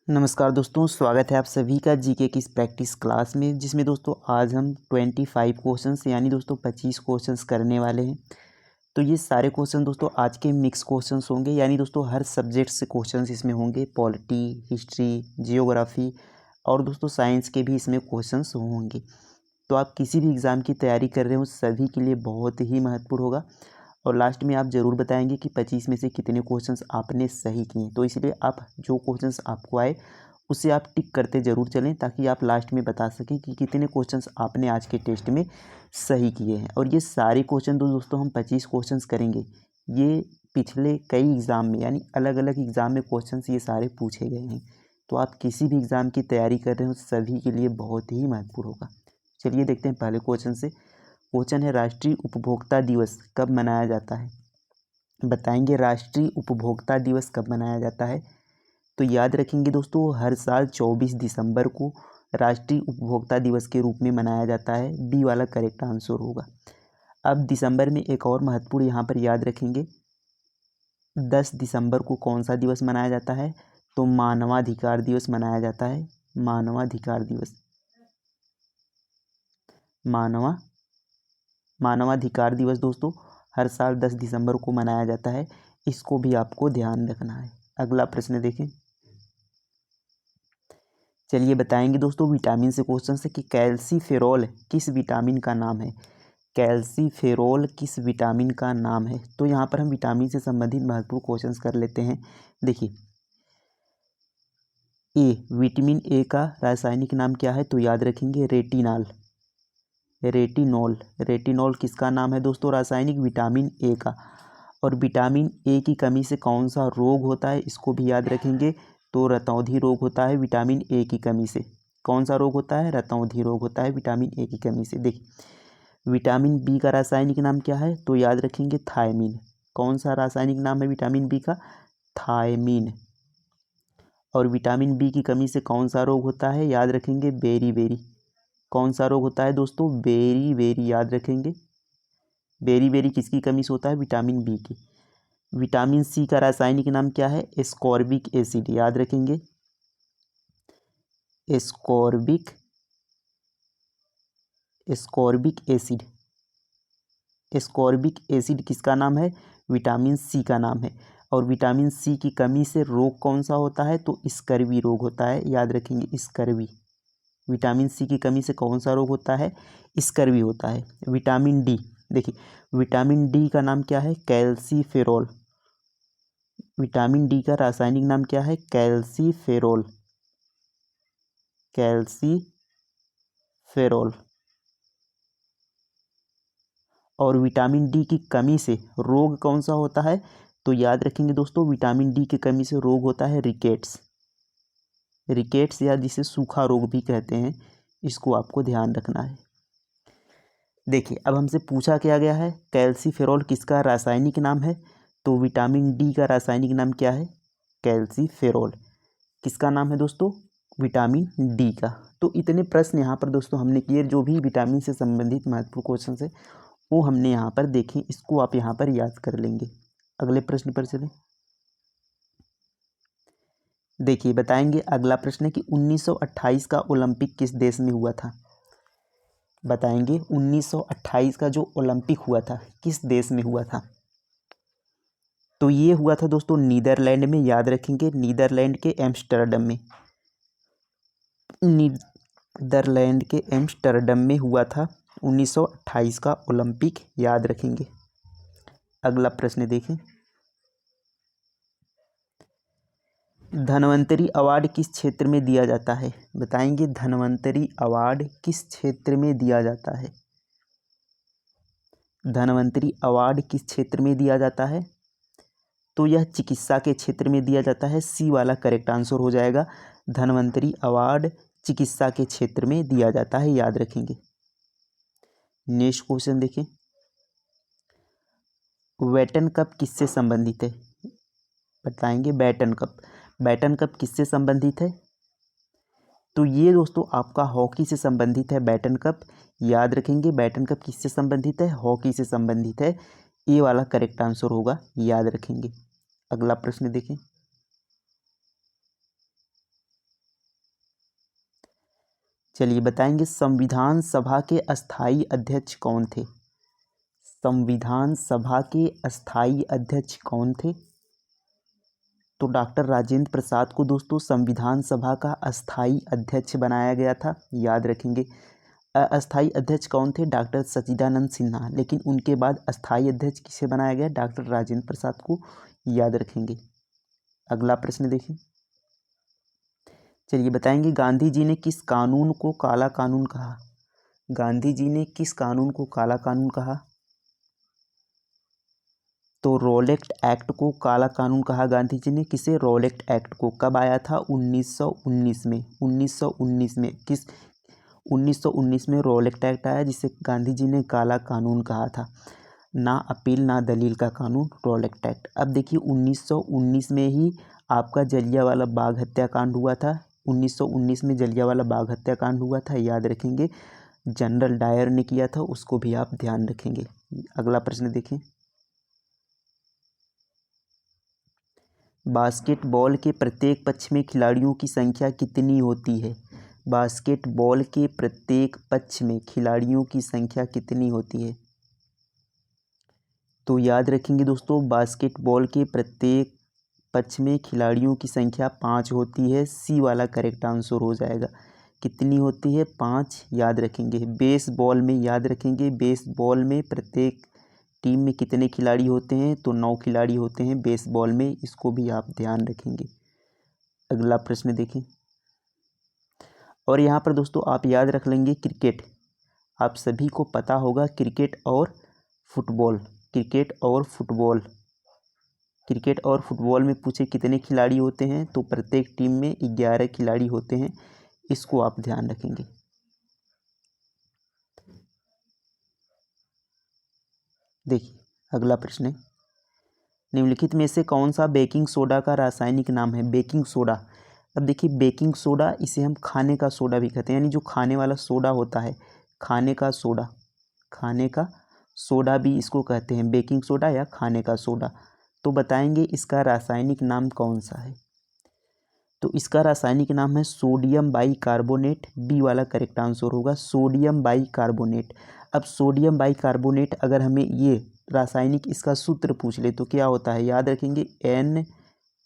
नमस्कार दोस्तों, स्वागत है आप सभी का जीके की इस प्रैक्टिस क्लास में, जिसमें दोस्तों आज हम 25 क्वेश्चंस यानी दोस्तों 25 क्वेश्चंस करने वाले हैं। तो ये सारे क्वेश्चन दोस्तों आज के मिक्स क्वेश्चंस होंगे, यानी दोस्तों हर सब्जेक्ट से क्वेश्चंस इसमें होंगे। पॉलिटी, हिस्ट्री, जियोग्राफी और दोस्तों साइंस के भी इसमें क्वेश्चंस होंगे। तो आप किसी भी एग्ज़ाम की तैयारी कर रहे हो सभी के लिए बहुत ही महत्वपूर्ण होगा। और लास्ट में आप ज़रूर बताएंगे कि 25 में से कितने क्वेश्चंस आपने सही किए। तो इसलिए आप जो क्वेश्चंस आपको आए उसे आप टिक करते ज़रूर चलें, ताकि आप लास्ट में बता सकें कि कितने क्वेश्चंस आपने आज के टेस्ट में सही किए हैं। और ये सारे क्वेश्चन तो दोस्तों हम 25 क्वेश्चंस करेंगे। ये पिछले कई एग्ज़ाम में यानी अलग अलग एग्ज़ाम में क्वेश्चंस ये सारे पूछे गए हैं। तो आप किसी भी एग्ज़ाम की तैयारी कर रहे हो सभी के लिए बहुत ही महत्वपूर्ण होगा। चलिए देखते हैं पहले क्वेश्चन से। क्वेश्चन है, राष्ट्रीय उपभोक्ता दिवस कब मनाया जाता है? बताएंगे राष्ट्रीय उपभोक्ता दिवस कब मनाया जाता है। तो याद रखेंगे दोस्तों, हर साल 24 दिसंबर को राष्ट्रीय उपभोक्ता दिवस के रूप में मनाया जाता है। बी वाला करेक्ट आंसर होगा। अब दिसंबर में एक और महत्वपूर्ण यहाँ पर याद रखेंगे, 10 दिसंबर को कौन सा दिवस मनाया जाता है? तो मानवाधिकार दिवस मनाया जाता है। मानवाधिकार दिवस, मानवाधिकार दिवस दोस्तों हर साल 10 दिसंबर को मनाया जाता है। इसको भी आपको ध्यान रखना है। अगला प्रश्न देखें। चलिए बताएंगे दोस्तों, विटामिन से क्वेश्चन है कि कैल्सीफेरॉल किस विटामिन का नाम है? कैल्सीफेरॉल किस विटामिन का नाम है? तो यहाँ पर हम विटामिन से संबंधित महत्वपूर्ण क्वेश्चंस कर लेते हैं। देखिए, विटामिन ए का रासायनिक नाम क्या है? तो याद रखेंगे रेटिनॉल। रेटिनॉल किसका नाम है दोस्तों? रासायनिक विटामिन ए का। और विटामिन ए की कमी से कौन सा रोग होता है? इसको भी याद रखेंगे। तो रतौंधी रोग होता है विटामिन ए की कमी से। कौन सा रोग होता है? रतौंधी रोग होता है विटामिन ए की कमी से। देखिए, विटामिन बी का रासायनिक नाम क्या है? तो याद रखेंगे थायमीन। कौन सा रासायनिक नाम है विटामिन बी का? थायमीन। और विटामिन बी की कमी से कौन सा रोग होता है? याद रखेंगे बेरी। कौन सा रोग होता है दोस्तों? बेरी याद रखेंगे। बेरी किसकी कमी से होता है? विटामिन बी की। विटामिन सी का रासायनिक नाम क्या है? Ascorbic acid. याद रखेंगे एस्कॉर्बिक एसिड। एस्कॉर्बिक एसिड किसका नाम है? विटामिन सी का नाम है। और विटामिन सी की कमी से रोग कौन सा होता है? तो स्कर्वी रोग होता है। याद रखेंगे स्कर्वी। विटामिन सी की कमी से कौन सा रोग होता है? स्कर्वी होता है। विटामिन डी, देखिए विटामिन डी का नाम क्या है? कैल्सीफेरॉल। विटामिन डी का रासायनिक नाम क्या है? कैल्सीफेरॉल। और विटामिन डी की कमी से रोग कौन सा होता है? तो याद रखेंगे दोस्तों, विटामिन डी की कमी से रोग होता है रिकेट्स या जिसे सूखा रोग भी कहते हैं। इसको आपको ध्यान रखना है। देखिए, अब हमसे पूछा क्या गया है, कैल्सीफेरॉल किसका रासायनिक नाम है? तो विटामिन डी का रासायनिक नाम क्या है? कैल्सीफेरॉल। किसका नाम है दोस्तों? विटामिन डी का। तो इतने प्रश्न यहाँ पर दोस्तों हमने किए, जो भी विटामिन से संबंधित महत्वपूर्ण क्वेश्चन है वो हमने यहाँ पर देखें। इसको आप यहाँ पर याद कर लेंगे। अगले प्रश्न पर चलें। देखिए, बताएंगे अगला प्रश्न है कि 1928 का ओलंपिक किस देश में हुआ था? बताएंगे 1928 का जो ओलंपिक हुआ था किस देश में हुआ था? तो ये हुआ था दोस्तों नीदरलैंड में। याद रखेंगे नीदरलैंड के एम्स्टर्डम में। नीदरलैंड के एम्स्टर्डम में हुआ था 1928 का ओलंपिक। याद रखेंगे। अगला प्रश्न देखें। धन्वंतरी अवार्ड किस क्षेत्र में दिया जाता है? बताएंगे धन्वंतरी अवार्ड किस क्षेत्र में दिया जाता है? धन्वंतरी अवार्ड किस क्षेत्र में दिया जाता है? तो यह चिकित्सा के क्षेत्र में दिया जाता है। सी वाला करेक्ट आंसर हो जाएगा। धन्वंतरी अवार्ड चिकित्सा के क्षेत्र में दिया जाता है। याद रखेंगे। नेक्स्ट क्वेश्चन देखें। बैटन कप किससे संबंधित है? बताएंगे बैटन कप किससे संबंधित है? तो ये दोस्तों आपका हॉकी से संबंधित है बैटन कप। याद रखेंगे बैटन कप किससे संबंधित है? हॉकी से संबंधित है। ए वाला करेक्ट आंसर होगा। याद रखेंगे। अगला प्रश्न देखें। चलिए बताएंगे संविधान सभा के अस्थाई अध्यक्ष कौन थे। संविधान सभा के अस्थाई अध्यक्ष कौन थे? तो डॉक्टर राजेंद्र प्रसाद को दोस्तों संविधान सभा का अस्थाई अध्यक्ष बनाया गया था, याद रखेंगे। अस्थाई अध्यक्ष कौन थे? डॉक्टर सच्चिदानंद सिन्हा। लेकिन उनके बाद अस्थाई अध्यक्ष किसे बनाया गया? डॉक्टर राजेंद्र प्रसाद को, याद रखेंगे। अगला प्रश्न देखें। चलिए बताएंगे गांधी जी ने किस कानून को काला कानून कहा? गांधी जी ने किस कानून को काला कानून कहा? तो रॉलेट एक्ट को काला कानून कहा गांधी जी ने। किसे? रॉलेट एक्ट को। कब आया था? 1919 में। 1919 में 1919 में रॉलेट एक्ट आया, जिसे गांधी जी ने काला कानून कहा था। ना अपील ना दलील का कानून, रॉलेट एक्ट। अब देखिए 1919 में ही आपका जलियांवाला बाग हत्याकांड हुआ था। 1919 में जलियांवाला बाग हत्याकांड हुआ था, याद रखेंगे। जनरल डायर ने किया था, उसको भी आप ध्यान रखेंगे। अगला प्रश्न देखें। बास्केटबॉल के प्रत्येक पक्ष में खिलाड़ियों की संख्या कितनी होती है? बास्केटबॉल के प्रत्येक पक्ष में खिलाड़ियों की संख्या कितनी होती है? तो याद रखेंगे दोस्तों, बास्केटबॉल के प्रत्येक पक्ष में खिलाड़ियों की संख्या 5 होती है। सी वाला करेक्ट आंसर हो जाएगा। कितनी होती है? 5, याद रखेंगे। बेसबॉल में, याद रखेंगे, बेसबॉल में प्रत्येक टीम में कितने खिलाड़ी होते हैं? तो 9 खिलाड़ी होते हैं बेसबॉल में, इसको भी आप ध्यान रखेंगे। अगला प्रश्न देखें। और यहाँ पर दोस्तों आप याद रख लेंगे क्रिकेट। आप सभी को पता होगा क्रिकेट और फुटबॉल। क्रिकेट और फुटबॉल, क्रिकेट और फुटबॉल में पूछे कितने खिलाड़ी होते हैं? तो प्रत्येक टीम में 11 खिलाड़ी होते हैं, इसको आप ध्यान रखेंगे। देखिए अगला प्रश्न है, निम्नलिखित में से कौन सा बेकिंग सोडा का रासायनिक नाम है? Baking soda. अब देखिए बेकिंग सोडा, इसे हम खाने का सोडा भी कहते हैं, यानी जो खाने वाला सोडा होता है, खाने का सोडा, खाने का सोडा भी इसको कहते हैं, बेकिंग सोडा या खाने का सोडा। तो बताएंगे इसका रासायनिक नाम कौन सा है? तो इसका रासायनिक नाम है सोडियम बाइकार्बोनेट। बी वाला करेक्ट आंसर होगा, सोडियम बाइकार्बोनेट। अब सोडियम बाइकार्बोनेट अगर हमें ये रासायनिक इसका सूत्र पूछ ले तो क्या होता है? याद रखेंगे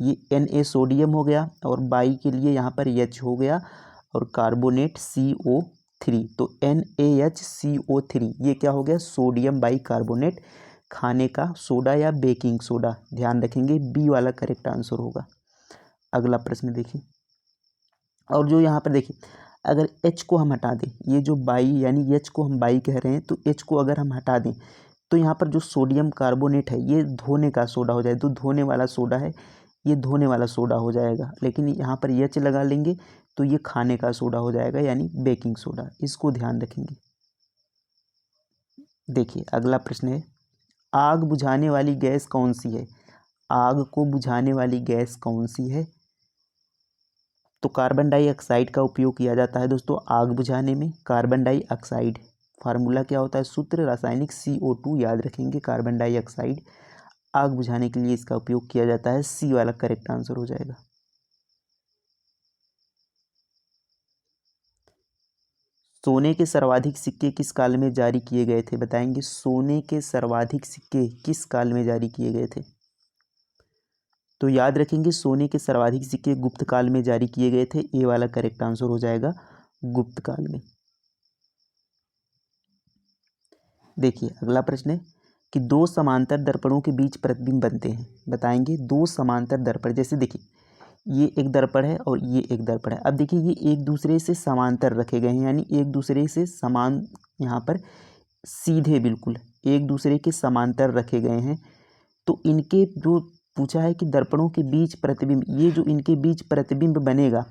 ये Na सोडियम हो गया, और बाई के लिए यहाँ पर H हो गया, और कार्बोनेट CO3, तो NaHCO3, ये क्या हो गया? सोडियम बाइकार्बोनेट, खाने का सोडा या बेकिंग सोडा। ध्यान रखेंगे, बी वाला करेक्ट आंसर होगा। अगला प्रश्न देखिए। और जो यहाँ पर देखिए, अगर H को हम हटा दें, ये जो बाई यानी H को हम बाई कह रहे हैं, तो H को अगर हम हटा दें तो यहाँ पर जो सोडियम कार्बोनेट है ये धोने का सोडा हो जाए, तो धोने वाला सोडा है, ये धोने वाला सोडा हो जाएगा। लेकिन यहाँ पर H लगा लेंगे तो ये खाने का सोडा हो जाएगा, यानी बेकिंग सोडा। इसको ध्यान रखेंगे। देखिए अगला प्रश्न है, आग बुझाने वाली गैस कौन सी है? आग को बुझाने वाली गैस कौन सी है? तो कार्बन डाइऑक्साइड का उपयोग किया जाता है दोस्तों आग बुझाने में। कार्बन डाइऑक्साइड, फार्मूला क्या होता है? सूत्र रासायनिक CO2, याद रखेंगे। कार्बन डाइऑक्साइड आग बुझाने के लिए इसका उपयोग किया जाता है। सी वाला करेक्ट आंसर हो जाएगा। सोने के सर्वाधिक सिक्के किस काल में जारी किए गए थे? बताएंगे सोने के सर्वाधिक सिक्के किस काल में जारी किए गए थे? तो याद रखेंगे सोने के सर्वाधिक सिक्के गुप्त काल में जारी किए गए थे। ए वाला करेक्ट आंसर हो जाएगा, गुप्त काल में। देखिए अगला प्रश्न है कि दो समांतर दर्पणों के बीच प्रतिबिंब बनते हैं। बताएंगे दो समांतर दर्पण, जैसे देखिए ये एक दर्पण है और ये एक दर्पण है। अब देखिए ये एक दूसरे से समांतर रखे गए हैं, यानी एक दूसरे से समान, यहाँ पर सीधे बिल्कुल एक दूसरे के समांतर रखे गए हैं। तो इनके जो पूछा है कि दर्पणों के बीच प्रतिबिंब, ये जो इनके बीच प्रतिबिंब बनेगा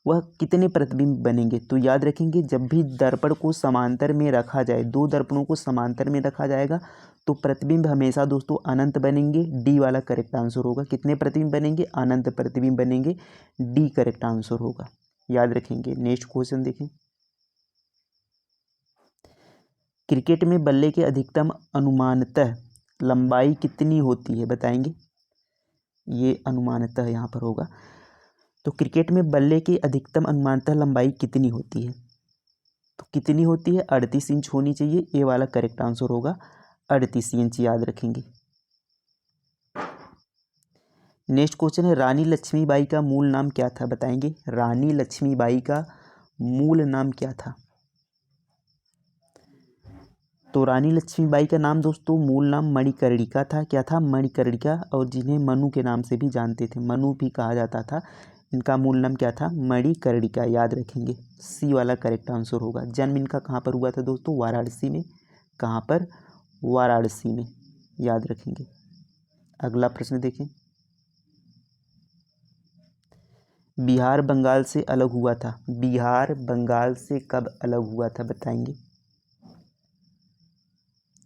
वह कितने प्रतिबिंब बनेंगे? तो याद रखेंगे जब भी दर्पण को समांतर में रखा जाए, दो दर्पणों को समांतर में रखा जाएगा तो प्रतिबिंब हमेशा दोस्तों अनंत बनेंगे। डी वाला करेक्ट आंसर होगा। कितने प्रतिबिंब बनेंगे? अनंत प्रतिबिंब बनेंगे। डी करेक्ट आंसर होगा, याद रखेंगे। नेक्स्ट क्वेश्चन देखें। क्रिकेट में बल्ले के अधिकतम अनुमानतः लंबाई कितनी होती है? बताएंगे। ये अनुमानतः यहाँ पर होगा। तो क्रिकेट में बल्ले की अधिकतम अनुमानतः लंबाई कितनी होती है? तो कितनी होती है? 38 इंच होनी चाहिए। ए वाला करेक्ट आंसर होगा 38 इंच, याद रखेंगे। नेक्स्ट क्वेश्चन है, रानी लक्ष्मीबाई का मूल नाम क्या था? बताएंगे। रानी लक्ष्मीबाई का मूल नाम क्या था? तो रानी लक्ष्मीबाई का नाम दोस्तों, मूल नाम मणिकर्णिका था। क्या था? मणिकर्णिका। और जिन्हें मनु के नाम से भी जानते थे, मनु भी कहा जाता था, इनका मूल नाम क्या था? मणिकर्णिका, याद रखेंगे। सी वाला करेक्ट आंसर होगा। जन्म इनका कहाँ पर हुआ था दोस्तों? वाराणसी में। कहाँ पर? वाराणसी में, याद रखेंगे। अगला प्रश्न देखें, बिहार बंगाल से अलग हुआ था। बिहार बंगाल से कब अलग हुआ था? बताएंगे।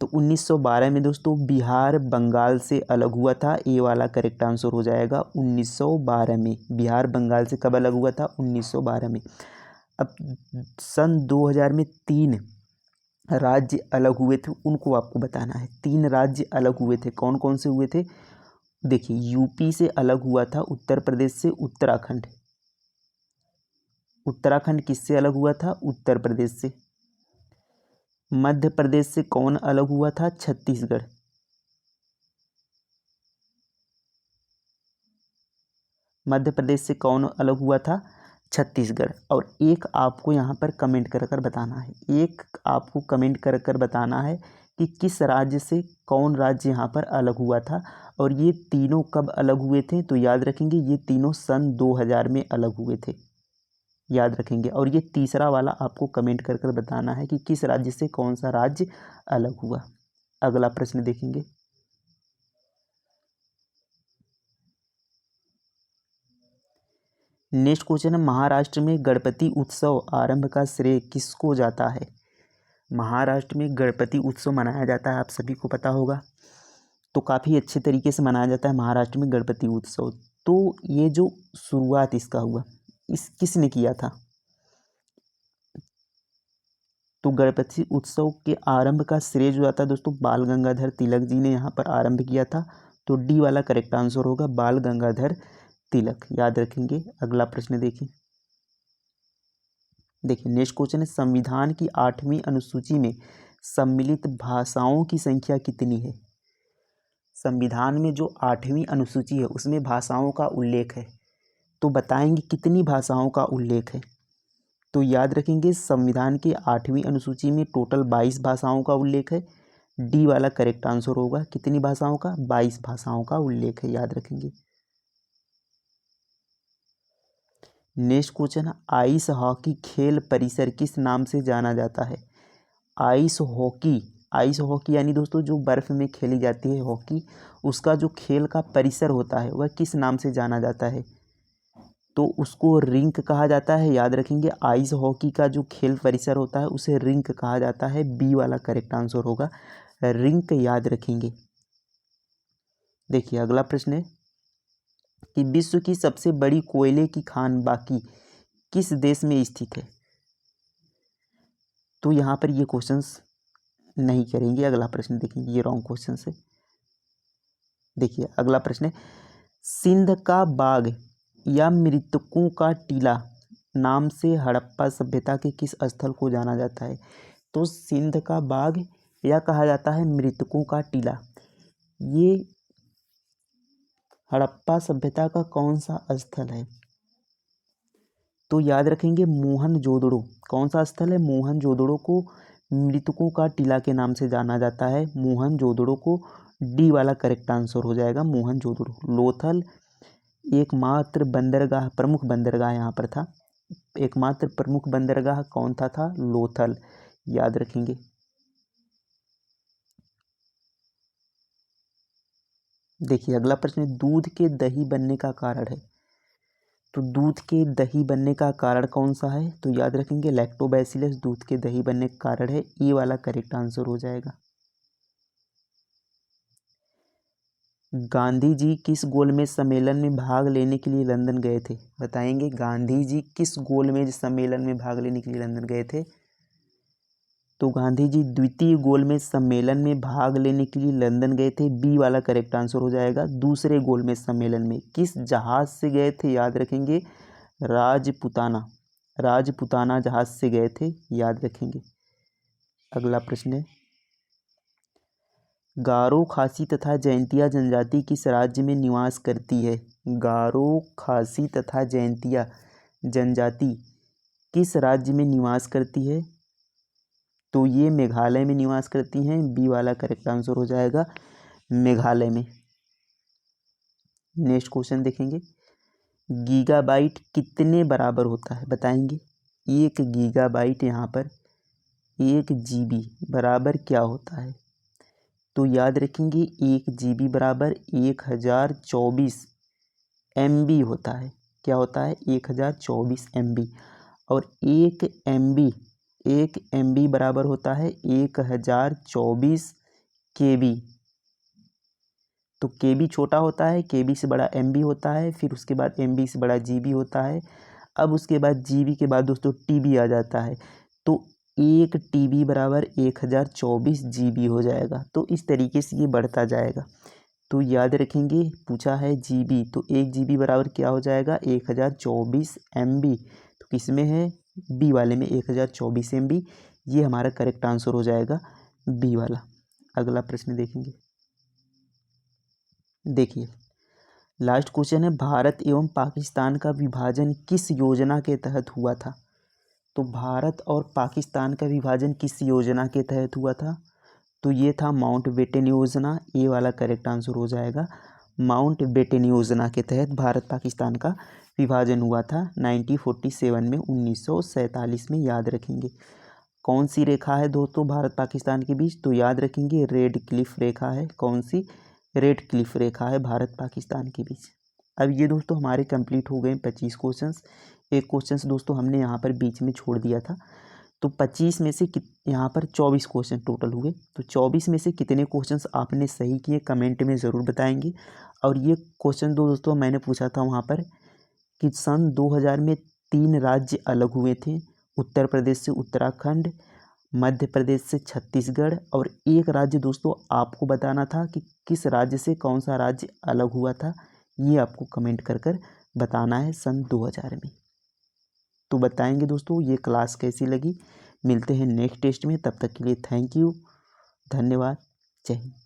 तो 1912 में दोस्तों बिहार बंगाल से अलग हुआ था। ए वाला करेक्ट आंसर हो जाएगा 1912 में। बिहार बंगाल से कब अलग हुआ था? 1912 में। अब सन 2000 में 3 राज्य अलग हुए थे, उनको आपको बताना है। 3 राज्य अलग हुए थे, कौन कौन से हुए थे? देखिए, यूपी से अलग हुआ था, उत्तर प्रदेश से उत्तराखंड। उत्तराखंड किससे अलग हुआ था? उत्तर प्रदेश से। मध्य प्रदेश से कौन अलग हुआ था? छत्तीसगढ़। मध्य प्रदेश से कौन अलग हुआ था? छत्तीसगढ़। और एक आपको यहाँ पर कमेंट कर कर बताना है, एक आपको कमेंट कर कर बताना है कि किस राज्य से कौन राज्य यहाँ पर अलग हुआ था, और ये तीनों कब अलग हुए थे? तो याद रखेंगे, ये तीनों सन 2000 में अलग हुए थे, याद रखेंगे। और ये तीसरा वाला आपको कमेंट कर कर बताना है कि किस राज्य से कौन सा राज्य अलग हुआ। अगला प्रश्न देखेंगे, नेक्स्ट क्वेश्चन है, महाराष्ट्र में गणपति उत्सव आरंभ का श्रेय किसको जाता है? महाराष्ट्र में गणपति उत्सव मनाया जाता है, आप सभी को पता होगा। तो काफ़ी अच्छे तरीके से मनाया जाता है महाराष्ट्र में गणपति उत्सव। तो ये जो शुरुआत इसका हुआ, इस किसने किया था? तो गणपति उत्सव के आरंभ का श्रेय जो आता है दोस्तों, बाल गंगाधर तिलक जी ने यहाँ पर आरंभ किया था। तो डी वाला करेक्ट आंसर होगा बाल गंगाधर तिलक, याद रखेंगे। अगला प्रश्न देखिए। देखिए, नेक्स्ट क्वेश्चन है, संविधान की 8वीं अनुसूची में सम्मिलित भाषाओं की संख्या कितनी है? संविधान में जो 8वीं अनुसूची है उसमें भाषाओं का उल्लेख है, तो बताएंगे कितनी भाषाओं का उल्लेख है? तो याद रखेंगे, संविधान की 8वीं अनुसूची में टोटल 22 भाषाओं का उल्लेख है। डी वाला करेक्ट आंसर होगा कितनी भाषाओं का? 22 भाषाओं का उल्लेख है, याद रखेंगे। नेक्स्ट क्वेश्चन, आइस हॉकी खेल परिसर किस नाम से जाना जाता है? आइस हॉकी, आइस हॉकी यानी दोस्तों जो बर्फ़ में खेली जाती है हॉकी, उसका जो खेल का परिसर होता है वह किस नाम से जाना जाता है? तो उसको रिंक कहा जाता है, याद रखेंगे। आइस हॉकी का जो खेल परिसर होता है उसे रिंक कहा जाता है। बी वाला करेक्ट आंसर होगा रिंक, याद रखेंगे। देखिए, अगला प्रश्न है कि विश्व की सबसे बड़ी कोयले की खान बाकी किस देश में स्थित है? तो यहाँ पर ये क्वेश्चंस नहीं करेंगे। अगला प्रश्न देखेंगे, ये रॉन्ग क्वेश्चन है। देखिए, अगला प्रश्न है, सिंध का बाग या मृतकों का टीला नाम से हड़प्पा सभ्यता के किस स्थल को जाना जाता है? तो सिंध का बाग या कहा जाता है मृतकों का टीला, ये हड़प्पा सभ्यता का कौन सा स्थल है? तो याद रखेंगे मोहनजोदड़ो। कौन सा स्थल है? मोहनजोदड़ो को मृतकों का टीला के नाम से जाना जाता है, मोहनजोदड़ो को। डी वाला करेक्ट आंसर हो जाएगा मोहनजोदड़ो। लोथल एकमात्र बंदरगाह, प्रमुख बंदरगाह यहाँ पर था। एकमात्र प्रमुख बंदरगाह कौन था? लोथल, याद रखेंगे। देखिए, अगला प्रश्न है, दूध के दही बनने का कारण है। तो दूध के दही बनने का कारण कौन सा है? तो याद रखेंगे लैक्टोबैसिलस दूध के दही बनने का कारण है। ए वाला करेक्ट आंसर हो जाएगा। गांधी जी किस गोलमेज सम्मेलन में भाग लेने के लिए लंदन गए थे? बताएंगे, गांधी जी किस गोलमेज सम्मेलन में भाग लेने के लिए लंदन गए थे? तो गांधी जी द्वितीय गोलमेज सम्मेलन में भाग लेने के लिए लंदन गए थे। बी वाला करेक्ट आंसर हो जाएगा दूसरे गोलमेज सम्मेलन में। किस जहाज से गए थे? याद रखेंगे राजपुताना, राजपुताना जहाज से गए थे, याद रखेंगे। अगला प्रश्न है, गारो, खासी तथा जयंतिया जनजाति किस राज्य में निवास करती है? गारो, खासी तथा जयंतिया जनजाति किस राज्य में निवास करती है? तो ये मेघालय में निवास करती हैं। बी वाला करेक्ट आंसर हो जाएगा मेघालय में। नेक्स्ट क्वेश्चन देखेंगे, गीगाबाइट कितने बराबर होता है, बताएंगे। 1 गीगाबाइट यहाँ पर 1 GB बराबर क्या होता है? तो याद रखेंगे 1 GB बराबर 1024 MB होता है। क्या होता है? 1024 MB। और 1 MB बराबर होता है 1024 KB। तो KB छोटा होता है, KB से बड़ा MB होता है, फिर उसके बाद MB से बड़ा GB होता है। अब उसके बाद GB के बाद दोस्तों TB आ जाता है। तो 1 TB बराबर 1024 GB हो जाएगा। तो इस तरीके से ये बढ़ता जाएगा। तो याद रखेंगे, पूछा है GB, तो 1 GB बराबर क्या हो जाएगा? 1024 MB। तो किस में है? बी वाले में 1024 MB। ये हमारा करेक्ट आंसर हो जाएगा बी वाला। अगला प्रश्न देखेंगे, देखिए लास्ट क्वेश्चन है, भारत एवं पाकिस्तान का विभाजन किस योजना के तहत हुआ था? तो भारत और पाकिस्तान का विभाजन किस योजना के तहत हुआ था? तो ये था माउंटबेटन योजना। ए वाला करेक्ट आंसर हो जाएगा माउंटबेटन योजना के तहत भारत पाकिस्तान का विभाजन हुआ था 1947 में, 1947 में। याद रखेंगे कौन सी रेखा है दोस्तों भारत पाकिस्तान के बीच? तो याद रखेंगे रेड क्लिफ रेखा है। कौन सी? रेड क्लिफ रेखा है भारत पाकिस्तान के बीच। अब ये दोस्तों हमारे कंप्लीट हो गए 25 क्वेश्चंस। एक क्वेश्चंस दोस्तों हमने यहाँ पर बीच में छोड़ दिया था। तो 25 में से यहाँ पर 24 क्वेश्चन टोटल हुए। तो 24 में से कितने क्वेश्चंस आपने सही किए कमेंट में ज़रूर बताएंगे। और ये क्वेश्चन दोस्तों मैंने पूछा था वहाँ पर कि सन 2000 में 3 राज्य अलग हुए थे, उत्तर प्रदेश से उत्तराखंड, मध्य प्रदेश से छत्तीसगढ़, और एक राज्य दोस्तों आपको बताना था कि किस राज्य से कौन सा राज्य अलग हुआ था। ये आपको कमेंट कर बताना है सन 2000 में। तो बताएंगे दोस्तों ये क्लास कैसी लगी। मिलते हैं नेक्स्ट टेस्ट में, तब तक के लिए थैंक यू, धन्यवाद, जय हिंद।